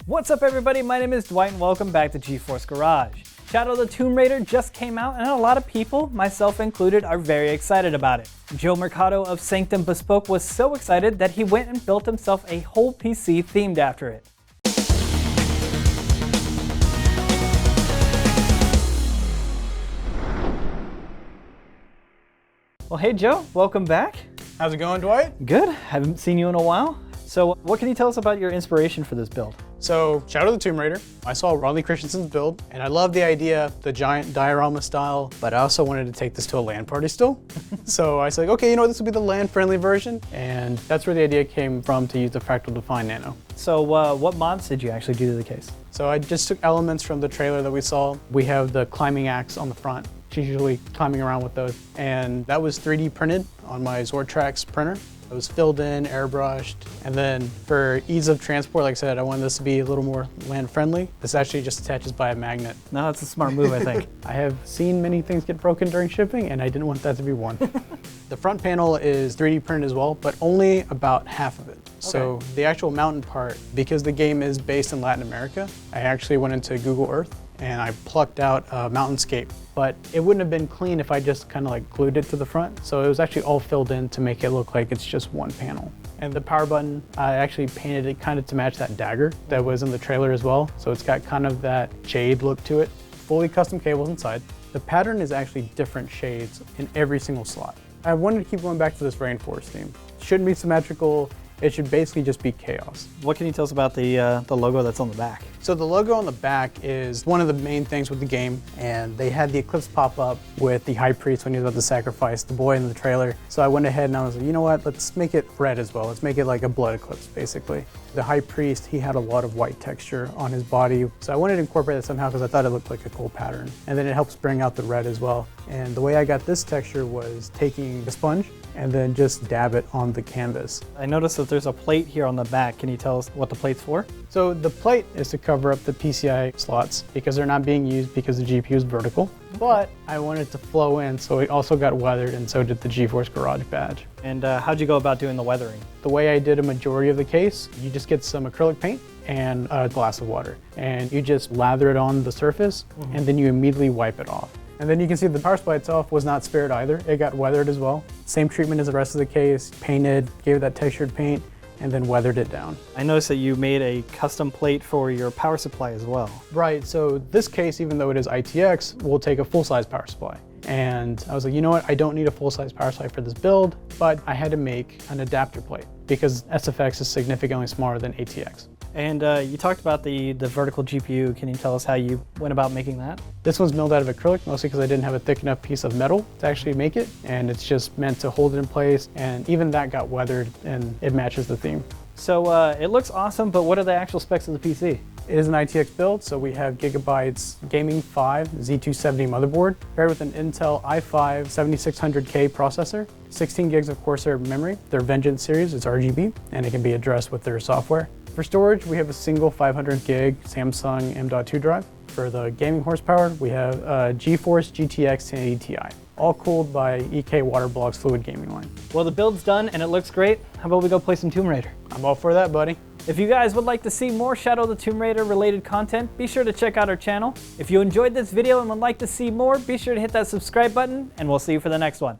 What's up everybody, my name is Dwight and welcome back to GeForce Garage. Shadow of the Tomb Raider just came out and a lot of people, myself included, are very excited about it. Joe Mercado of Sanctum Bespoke was so excited that he went and built himself a whole PC themed after it. Well, hey Joe, welcome back. How's it going, Dwight? Good, haven't seen you in a while. So what can you tell us about your inspiration for this build? So, Shadow of the Tomb Raider, I saw Christianson's build, and I love the idea, the giant diorama style, but I also wanted to take this to a LAN party still. So I said, okay, you know what, this will be the LAN-friendly version, and that's where the idea came from to use the Fractal Define Nano. So what mods did you actually do to the case? So I just took elements from the trailer that we saw. We have the climbing axe on the front. She's usually climbing around with those, and that was 3D printed on my Zortrax printer. It was filled in, airbrushed, and then for ease of transport, like I said, I wanted this to be a little more land-friendly. This actually just attaches by a magnet. No, that's a smart move, I think. I have seen many things get broken during shipping, and I didn't want that to be one. The front panel is 3D printed as well, but only about half of it. Okay. So the actual mountain part, because the game is based in Latin America, I actually went into Google Earth and I plucked out a mountainscape. But it wouldn't have been clean if I just kind of like glued it to the front. So it was actually all filled in to make it look like it's just one panel. And the power button, I actually painted it kind of to match that dagger that was in the trailer as well. So it's got kind of that jade look to it. Fully custom cables inside. The pattern is actually different shades in every single slot. I wanted to keep going back to this rainforest theme. It shouldn't be symmetrical. It should basically just be chaos. What can you tell us about the logo that's on the back? So the logo on the back is one of the main things with the game, and they had the eclipse pop up with the high priest when he was about to sacrifice the boy in the trailer. So I went ahead and I was like, you know what, let's make it red as well. Let's make it like a blood eclipse, basically. The high priest, he had a lot of white texture on his body, so I wanted to incorporate it somehow because I thought it looked like a cool pattern. And then it helps bring out the red as well. And the way I got this texture was taking a sponge and then just dab it on the canvas. I noticed that there's a plate here on the back. Can you tell us what the plate's for? So the plate is to cover up the PCI slots because they're not being used because the GPU is vertical. But I wanted it to flow in, so it also got weathered, and so did the GeForce Garage badge. And how'd you go about doing the weathering? The way I did a majority of the case, you just get some acrylic paint and a glass of water, and you just lather it on the surface, and then you immediately wipe it off. And then you can see the power supply itself was not spared either. It got weathered as well. Same treatment as the rest of the case, painted, gave it that textured paint, and then weathered it down. I noticed that you made a custom plate for your power supply as well. Right, so this case, even though it is ITX, will take a full-size power supply. And I was like, you know what, I don't need a full-size power supply for this build, but I had to make an adapter plate because SFX is significantly smaller than ATX. And you talked about the vertical GPU. Can you tell us how you went about making that? This one's milled out of acrylic, mostly because I didn't have a thick enough piece of metal to actually make it. And it's just meant to hold it in place. And even that got weathered and it matches the theme. So it looks awesome, but what are the actual specs of the PC? It is an ITX build, so we have Gigabyte's Gaming 5 Z270 motherboard, paired with an Intel i5 7600K processor, 16 gigs of Corsair memory. Their Vengeance series is RGB, and it can be addressed with their software. For storage, we have a single 500 gig Samsung M.2 drive. For the gaming horsepower, we have a GeForce GTX 1080 Ti, all cooled by EK Waterblock's fluid gaming line. Well, the build's done and it looks great. How about we go play some Tomb Raider? I'm all for that, buddy. If you guys would like to see more Shadow of the Tomb Raider related content, be sure to check out our channel. If you enjoyed this video and would like to see more, be sure to hit that subscribe button, and we'll see you for the next one.